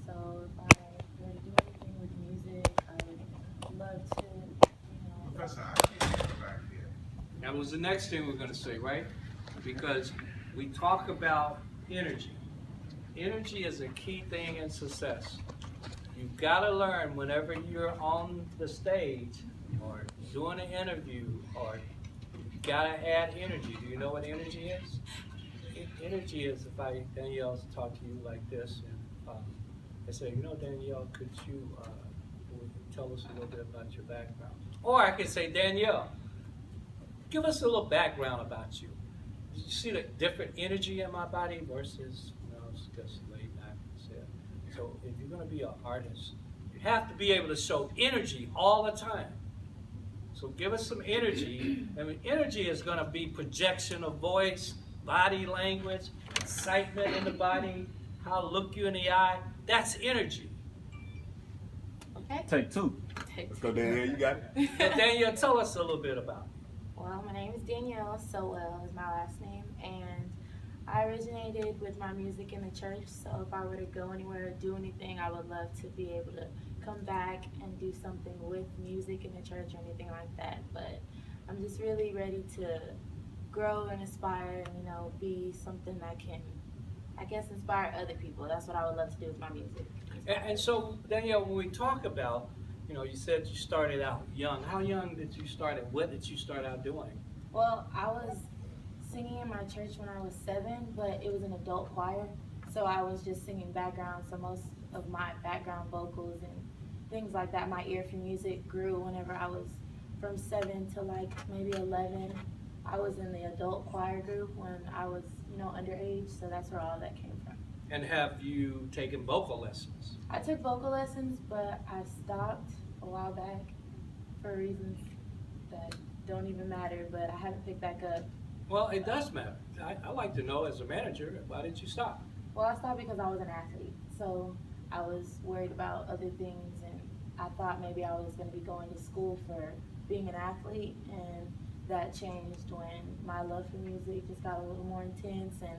So if I were to do anything with music, I would love to, Professor, I can't hear you back here. That was the next thing we're going to say, right? Because we talk about energy. Energy is a key thing in success. You've got to learn whenever you're on the stage or doing an interview, or you got to add energy. Do you know what energy is? Energy is if Danielle, talk to you like this, and I say, Danielle, could you tell us a little bit about your background? Or I could say, Danielle, give us a little background about you. You see the different energy in my body versus, it's just laid back. So if you're going to be an artist, you have to be able to show energy all the time. So give us some energy. I mean, energy is going to be projection of voice, body language, excitement in the body, how I look you in the eye. That's energy. Okay. Take two. Let's go, Danielle. You got it. So Danielle, tell us a little bit about it. Well, my name is Danielle Sowell is my last name, and I originated with my music in the church. So if I were to go anywhere or do anything, I would love to be able to come back and do something with music in the church or anything like that. But I'm just really ready to grow and aspire and, be something that can, I guess, inspire other people. That's what I would love to do with my music. And so, Danielle, when we talk about, you said you started out young. How young did you start and what did you start out doing? Well, I was singing in my church when I was 7, but it was an adult choir. So I was just singing background. So most of my background vocals and things like that, my ear for music grew whenever I was from 7 to like maybe 11. I was in the adult choir group when I was, underage. So that's where all that came from. And have you taken vocal lessons? I took vocal lessons, but I stopped a while back for reasons that don't even matter, but I haven't picked back up. Well, it does matter. I like to know as a manager, why did you stop? Well, I stopped because I was an athlete, so I was worried about other things, and I thought maybe I was going to be going to school for being an athlete, and that changed when my love for music just got a little more intense, and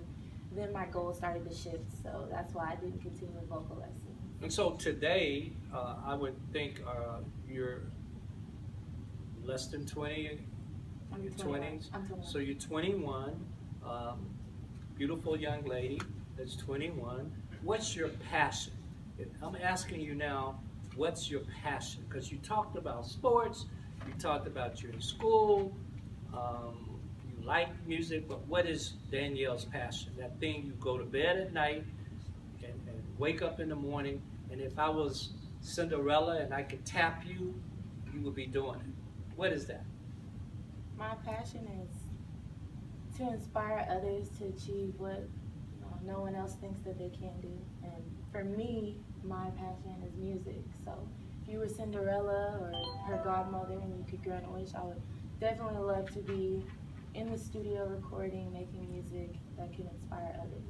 then my goals started to shift, so that's why I didn't continue with vocal lessons. And so today, I would think you're less than 20, I'm your 21. 20s. I'm 21. So you're 21, beautiful young lady that's 21. What's your passion? I'm asking you now, what's your passion? Because you talked about sports, you talked about you're in school, you like music, but what is Danielle's passion? That thing you go to bed at night and wake up in the morning, and if I was Cinderella and I could tap you, you would be doing it. What is that? My passion is to inspire others to achieve what no one else thinks that they can do. And for me, my passion is music. So if you were Cinderella or her godmother and you could grant a wish, I would definitely love to be in the studio recording, making music that can inspire others.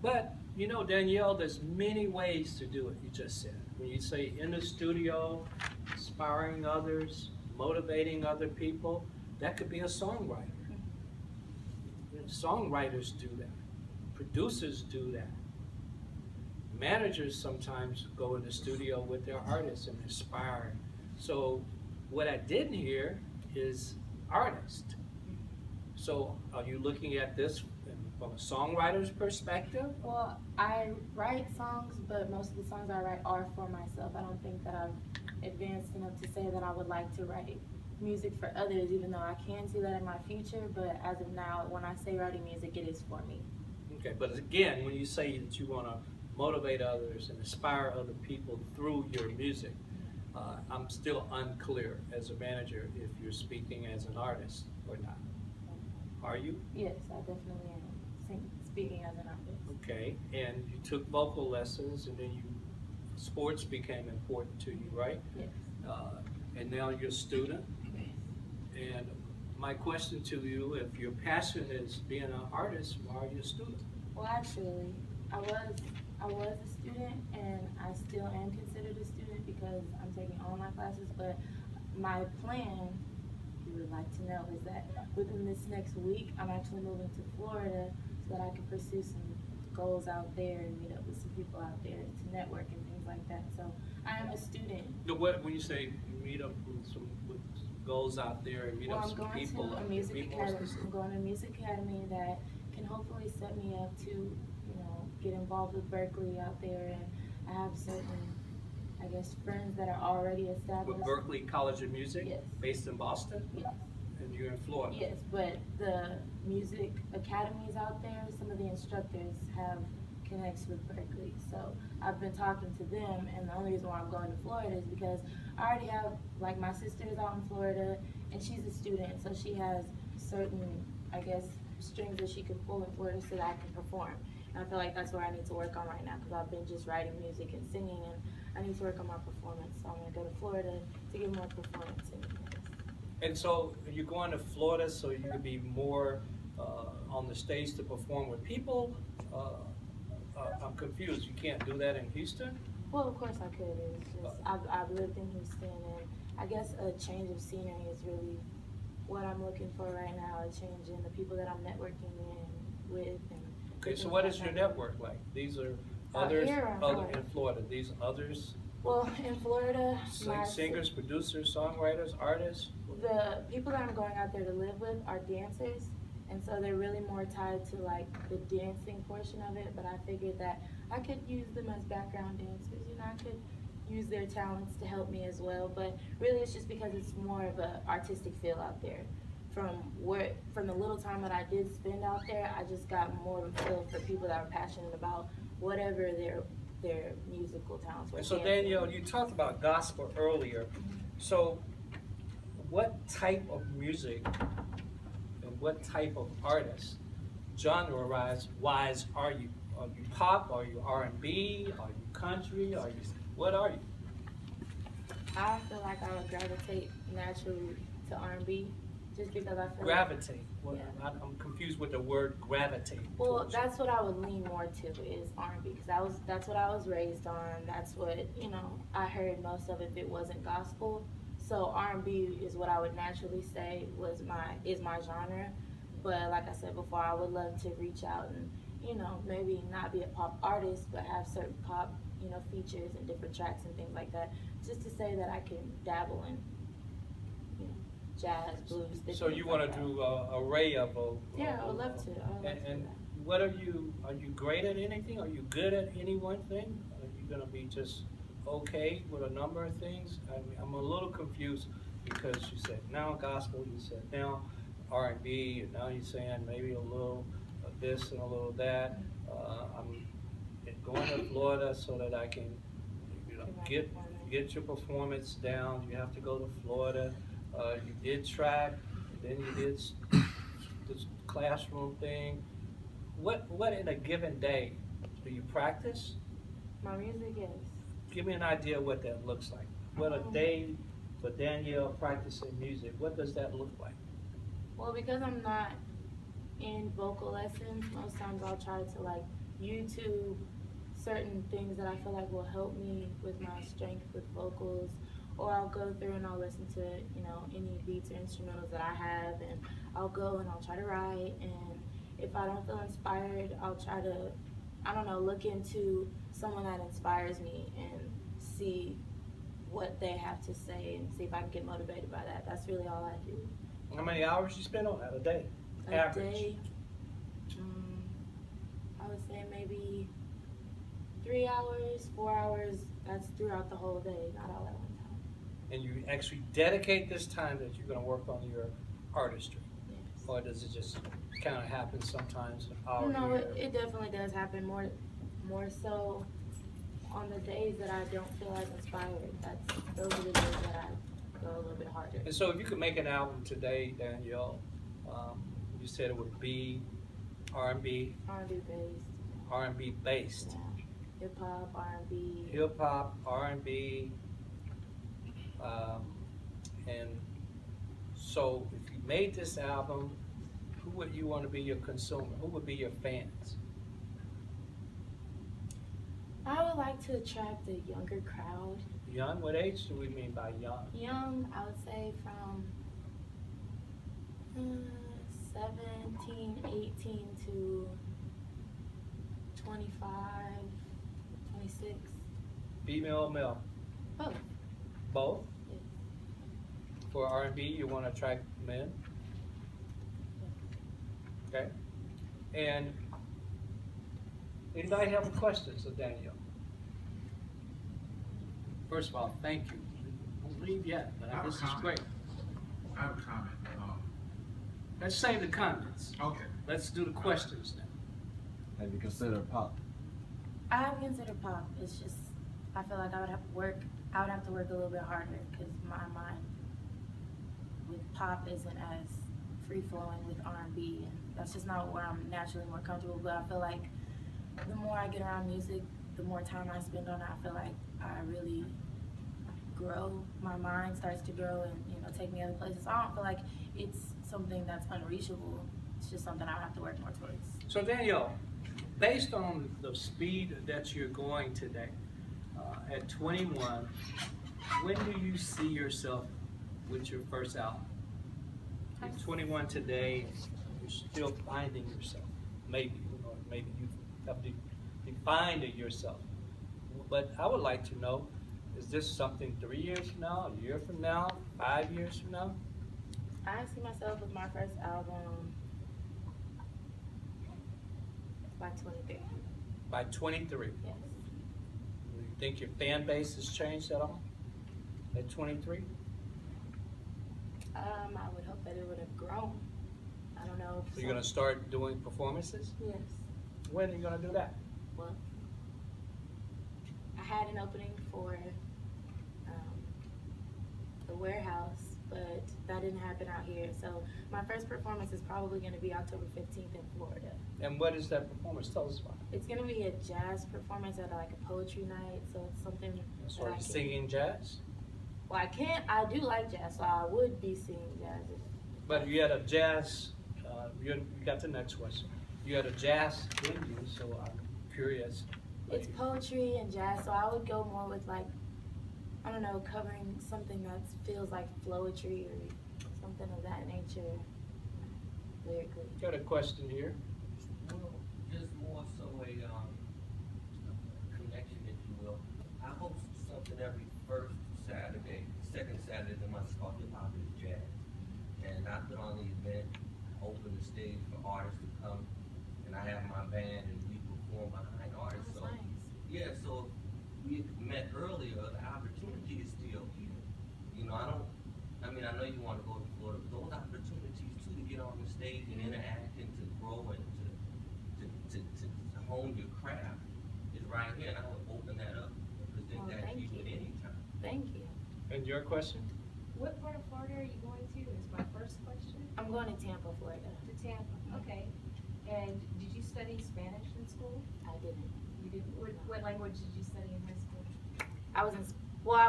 But, Danielle, there's many ways to do it, you just said. When you say in the studio, inspiring others, motivating other people, that could be a songwriter. Songwriters do that. Producers do that. Managers sometimes go in the studio with their artists and inspire. So what I didn't hear is artist. So are you looking at this from a songwriter's perspective? Well, I write songs, but most of the songs I write are for myself. I don't think that I've advanced enough to say that I would like to write music for others, even though I can see that in my future. But as of now, when I say writing music, it is for me. Okay, but again, when you say that you want to motivate others and inspire other people through your music, I'm still unclear as a manager if you're speaking as an artist or not. Are you? Yes, I definitely am speaking as an artist. Okay, and you took vocal lessons, and then sports became important to you, right? Yes. And now you're a student. And my question to you, if your passion is being an artist, why are you a student? Well, actually, I was a student, and I still am considered a student because I'm taking online classes. But my plan, if you would like to know, is that within this next week, I'm actually moving to Florida so that I can pursue some goals out there and meet up with some people out there to network and things like that. So I am a student. When you say you meet up with goals out there and meet Well, up I'm some going people, to a music be more academy. specific. I'm going to a music academy that can hopefully set me up to, get involved with Berkeley out there. And I have certain, I guess, friends that are already established. With Berkeley College of Music, Yes. based in Boston, Yes. and you're in Florida. Yes, but the music academies out there, some of the instructors have connects with Berkeley. So I've been talking to them, and the only reason why I'm going to Florida is because I already have, like, my sister is out in Florida, and she's a student, so she has certain, I guess, strings that she can pull in Florida so that I can perform. And I feel like that's where I need to work on right now, because I've been just writing music and singing, and I need to work on my performance. So I'm going to go to Florida to get more performance in. And so you're going to Florida so you can be more on the stage to perform with people. I'm confused. You can't do that in Houston? Well, of course I could. It's just I've lived in Houston, and I guess a change of scenery is really what I'm looking for right now. A change in the people that I'm networking with. And Okay, so what is your network like? These are Out others here or in Florida? in Florida. These others, Well, in Florida, singers, producers, songwriters, artists. the people that I'm going out there to live with are dancers, and so they're really more tied to like the dancing portion of it. But I figured that I could use them as background dancers. I could use their talents to help me as well. But really, it's just because it's more of an artistic feel out there. From the little time that I did spend out there, I just got more of a feel for people that are passionate about whatever their musical talents were. And so dancing. Danielle, you talked about gospel earlier. So what type of music and what type of artist, genre-wise, are you? Are you pop? Are you R&B? Are you country? What are you? I feel like I would gravitate naturally to R&B, just because I feel Gravitate. Well, Yeah. I'm confused with the word gravitate. Well, towards. that's what I would lean more to is R&B, because that's what I was raised on. That's what I heard most of if it wasn't gospel. So R&B is what I would naturally say is my genre. But like I said before, I would love to reach out and maybe not be a pop artist, but have certain pop features and different tracks and things like that, just to say that I can dabble in jazz, blues. So you want to do an array of Yeah, I would love to. I would love to do And that. what are you great at anything? Are you good at any one thing? Are you going to be just okay with a number of things? I'm a little confused because you said now gospel, you said now R&B, and now you're saying maybe a little of this and a little of that. I'm going to Florida so that I can get your performance down. You have to go to Florida. You did track, then you did this classroom thing. What in a given day do you practice? My music is. Give me an idea of what that looks like. What a day for Danielle practicing music, what does that look like? Well, because I'm not in vocal lessons, most times I'll try to like YouTube certain things that I feel like will help me with my strength with vocals, or I'll go through and I'll listen to any beats or instrumentals that I have, and I'll go and I'll try to write. And if I don't feel inspired, I'll try to look into someone that inspires me and see what they have to say and see if I can get motivated by that. That's really all I do. How many hours you spend on that a day? Average. Day, I would say maybe 3 hours, 4 hours. That's throughout the whole day, not all at one time. And you actually dedicate this time that you're going to work on your artistry? Yes. Or does it just kind of happen sometimes? An hour No, here? it definitely does happen more so on the days that I don't feel as inspired. Those are the days that I go a little bit harder. And so if you could make an album today, Danielle, you said it would be R&B, R&B based. R&B based. Yeah. Hip hop, R&B. Hip hop, R&B, and so if you made this album, who would you want to be your consumer? Who would be your fans? I would like to attract a younger crowd. Young? What age do we mean by young? Young, I would say from 17, 18 to 25, 26. Female or male? Both. Both? Yes. For R&B, you want to attract men? Okay. And anybody have a question for Danielle? First of all, thank you. Don't leave yet, but this is great. I have a comment. Let's save the comments. Okay. Let's do the questions now. Have you considered pop? I have considered pop. It's just I feel like I would have to work a little bit harder because my mind with pop isn't as free flowing with R&B, and that's just not where I'm naturally more comfortable. But I feel like the more I get around music, the more time I spend on it, I feel like I really grow. My mind starts to grow and take me other places. I don't feel like it's something that's unreachable. It's just something I have to work more towards. So Danielle, based on the speed that you're going today, at 21, when do you see yourself with your first album? You're 21 today, you're still finding yourself. Maybe you have defined it yourself. But I would like to know, is this something 3 years from now, a year from now, 5 years from now? I see myself with my first album by 23. By 23. Yes. Do you think your fan base has changed at all at 23? I would hope that it would have grown. I don't know. So you're going to start doing performances? Yes. When are you going to do that? Well, I had an opening for the warehouse, but that didn't happen out here. So my first performance is probably going to be October 15th in Florida. And what is that performance? Tell us about it. It's going to be a jazz performance at like a poetry night. So it's something. So are you singing jazz? Well, I do like jazz, so I would be singing jazz. But you had a jazz, you got the next question. You had a jazz venue, so I'm curious. It's poetry and jazz, so I would go more with like, I don't know, covering something that feels like flowetry or something of that nature lyrically. Got a question here. Well, just more so a connection, if you will. I host something every first Saturday, second Saturday of the month. It's called Hip Hop is Jazz. And I put on the event, open the stage for artists to come, and I have my band and we perform behind artists. That's So nice. yeah, so we met earlier, the opportunity is still here. I know you want to go to Florida, but those opportunities too to get on the stage and interact and to grow and to hone your craft is right here, and I would open that up and present Well, that to thank you you. at any time. Thank you. And your question? What part of Florida are you going to is my first question. I'm going to Tampa, Florida. To Tampa, okay. And did you study Spanish in school? I didn't. You didn't? What language did you study in high school? I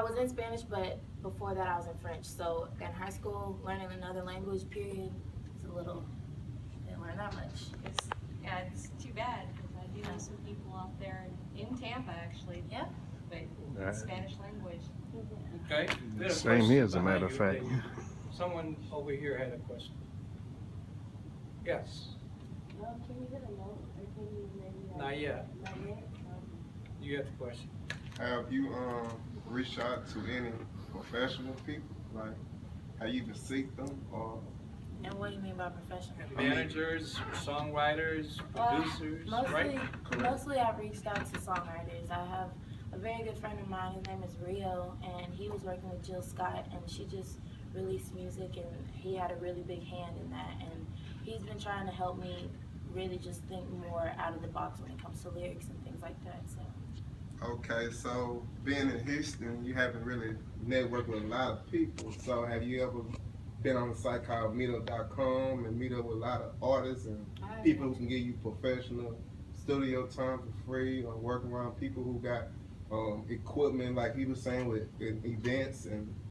was in Spanish, but before that I was in French. So in high school, learning another language, period, it's a little, didn't learn that much. It's too bad because I do know some people out there in Tampa actually. Yeah. But Spanish language. Okay. We had a Same question here, as a behind matter of you, fact. Dave. Someone over here had a question. Yes. Can you get a note, or can you maybe? Not yet. Not yet? You have the question. Have you reached out to any professional people? Like, have you even seek them or? And what do you mean by professional? Managers, songwriters, producers, right? Mostly I've reached out to songwriters. I have a very good friend of mine, his name is Rio, and he was working with Jill Scott, and she just released music, and he had a really big hand in that, and he's been trying to help me really just think more out of the box when it comes to lyrics and things like that. So. Okay, so being in Houston, you haven't really networked with a lot of people. So have you ever been on a site called meetup.com and meet up with a lot of artists and people who can give you professional studio time for free, or work around people who got equipment, like he was saying, with events and